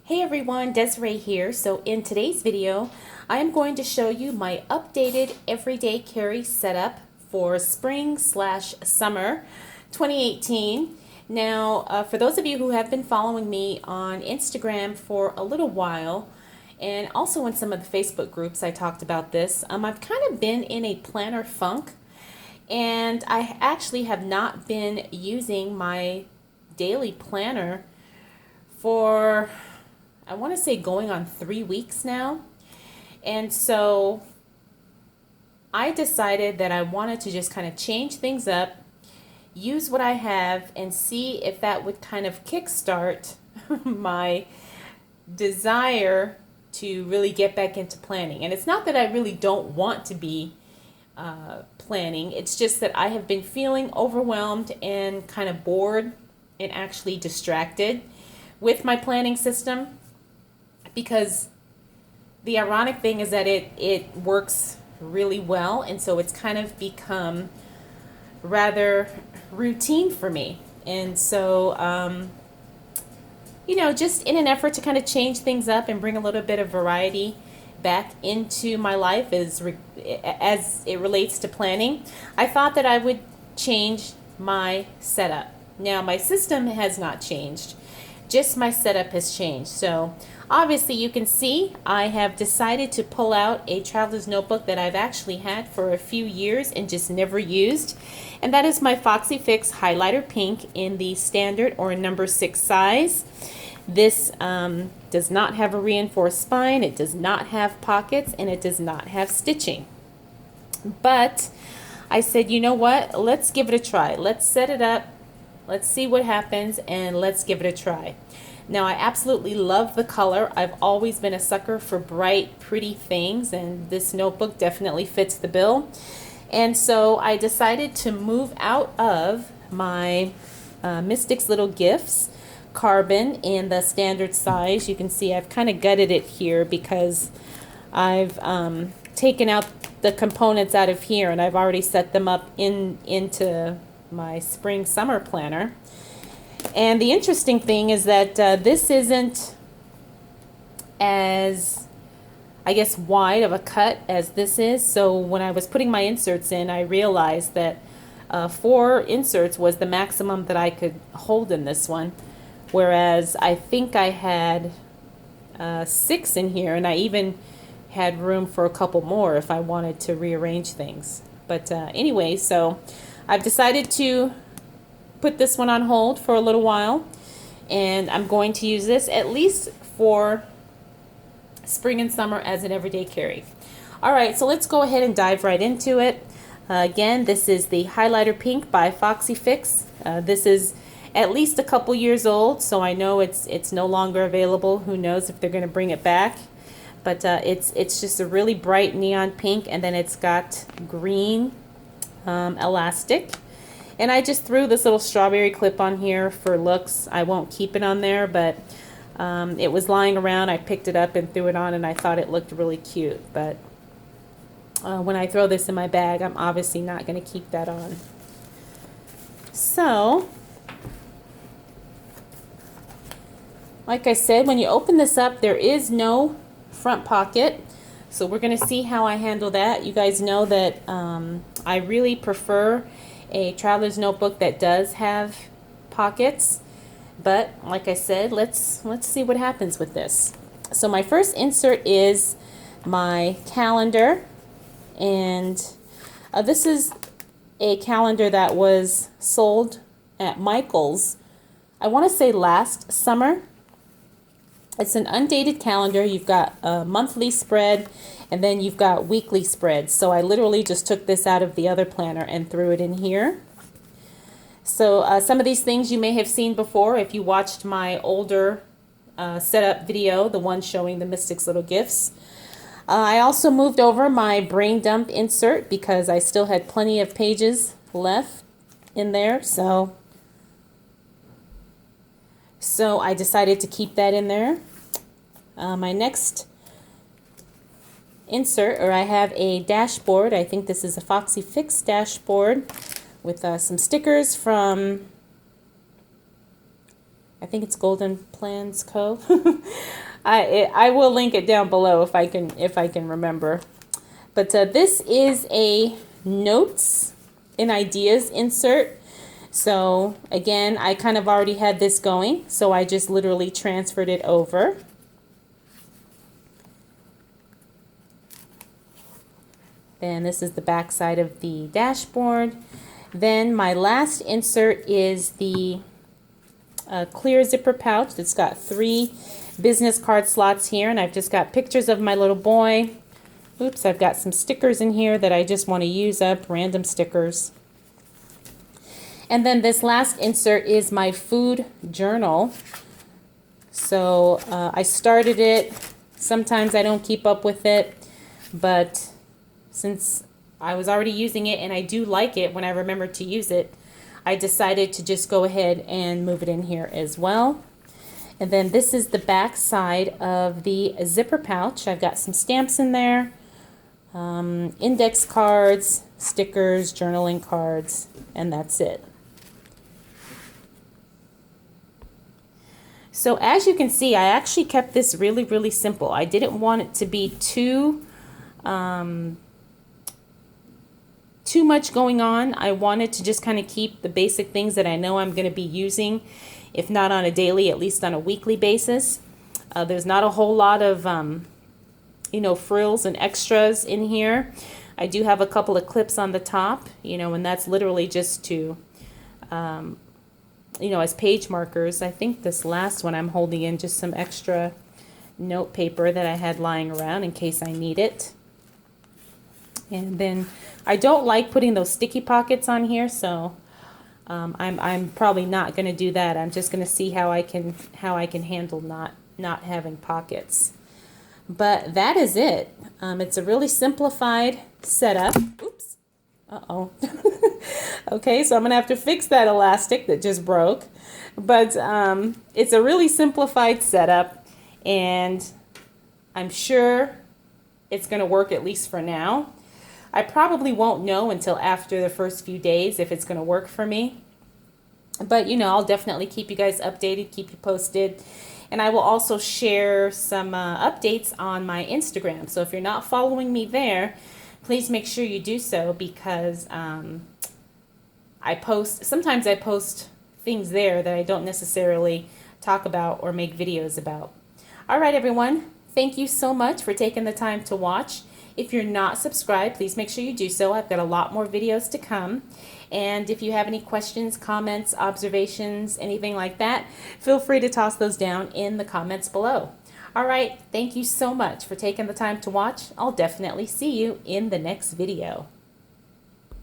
Hey everyone, Desiree here. So in today's video, I am going to show you my updated everyday carry setup for spring/summer 2018. Now, for those of you who have been following me on Instagram for a little while, and also in some of the Facebook groups I talked about this, I've kind of been in a planner funk, and I actually have not been using my daily planner for, I want to say, going on 3 weeks now. And so I decided that I wanted to just kind of change things up, use what I have, and see if that would kind of kickstart my desire to really get back into planning. And it's not that I really don't want to be planning, it's just that I have been feeling overwhelmed and kind of bored and actually distracted with my planning system. Because the ironic thing is that it works really well, and so it's kind of become rather routine for me. And so, just in an effort to kind of change things up and bring a little bit of variety back into my life as it relates to planning, I thought that I would change my setup. Now, my system has not changed, just my setup has changed. So obviously you can see I have decided to pull out a traveler's notebook that I've actually had for a few years and just never used. And that is my Foxy Fix highlighter pink in the standard or number 6 size. This does not have a reinforced spine, it does not have pockets, and it does not have stitching. But I said, you know what, let's give it a try. Let's set it up, let's see what happens, and let's give it a try. Now, I absolutely love the color. I've always been a sucker for bright, pretty things, and this notebook definitely fits the bill. And so I decided to move out of my Mystics Little Gifts carbon in the standard size. You can see I've kind of gutted it here because I've taken out the components out of here, and I've already set them up into my spring-summer planner. And the interesting thing is that this isn't as, I guess, wide of a cut as this is. So when I was putting my inserts in, I realized that 4 inserts was the maximum that I could hold in this one. Whereas I think I had 6 in here, and I even had room for a couple more if I wanted to rearrange things. But anyway, so I've decided to put this one on hold for a little while, and I'm going to use this at least for spring and summer as an everyday carry. Alright, so let's go ahead and dive right into it. Again, this is the highlighter pink by Foxy Fix. This is at least a couple years old, so I know it's no longer available. Who knows if they're going to bring it back. But it's just a really bright neon pink, and then it's got green elastic. And I just threw this little strawberry clip on here for looks. I won't keep it on there, but it was lying around. I picked it up and threw it on, and I thought it looked really cute. But when I throw this in my bag, I'm obviously not going to keep that on. So, like I said, when you open this up, there is no front pocket. So we're going to see how I handle that. You guys know that I really prefer a traveler's notebook that does have pockets, but like I said, let's see what happens with this. So my first insert is my calendar, and this is a calendar that was sold at Michael's, I want to say last summer. It's an undated calendar. You've got a monthly spread, and then you've got weekly spreads. So I literally just took this out of the other planner and threw it in here. So some of these things you may have seen before if you watched my older setup video, the one showing the Mystics Little Gifts. I also moved over my brain dump insert because I still had plenty of pages left in there. So I decided to keep that in there. My next insert, or I have a dashboard. I think this is a Foxy Fix dashboard with some stickers from I think it's Golden Plans Co. I will link it down below if I can remember. But this is a notes and ideas insert. So again, I kind of already had this going, so I just literally transferred it over. Then this is the back side of the dashboard. Then my last insert is the clear zipper pouch that's got 3 business card slots here, and I've just got pictures of my little boy. Oops, I've got some stickers in here that I just want to use up, random stickers. And then this last insert is my food journal. So I started it. Sometimes I don't keep up with it, but since I was already using it and I do like it when I remember to use it, I decided to just go ahead and move it in here as well. And then this is the back side of the zipper pouch. I've got some stamps in there, index cards, stickers, journaling cards, and that's it. So as you can see, I actually kept this really, really simple. I didn't want it to be too much going on. I wanted to just kind of keep the basic things that I know I'm going to be using, if not on a daily, at least on a weekly basis. There's not a whole lot of, frills and extras in here. I do have a couple of clips on the top, and that's literally just to, as page markers. I think this last one I'm holding in just some extra note paper that I had lying around in case I need it. And then I don't like putting those sticky pockets on here, so I'm probably not going to do that. I'm just going to see how I can handle not having pockets. But that is it. It's a really simplified setup. Oops. Uh-oh. Okay, so I'm going to have to fix that elastic that just broke. But it's a really simplified setup, and I'm sure it's going to work at least for now. I probably won't know until after the first few days if it's going to work for me. But, I'll definitely keep you guys updated, keep you posted. And I will also share some updates on my Instagram. So if you're not following me there, please make sure you do so, because sometimes I post things there that I don't necessarily talk about or make videos about. All right, everyone. Thank you so much for taking the time to watch. If you're not subscribed, please make sure you do so. I've got a lot more videos to come. And if you have any questions, comments, observations, anything like that, feel free to toss those down in the comments below. All right, thank you so much for taking the time to watch. I'll definitely see you in the next video.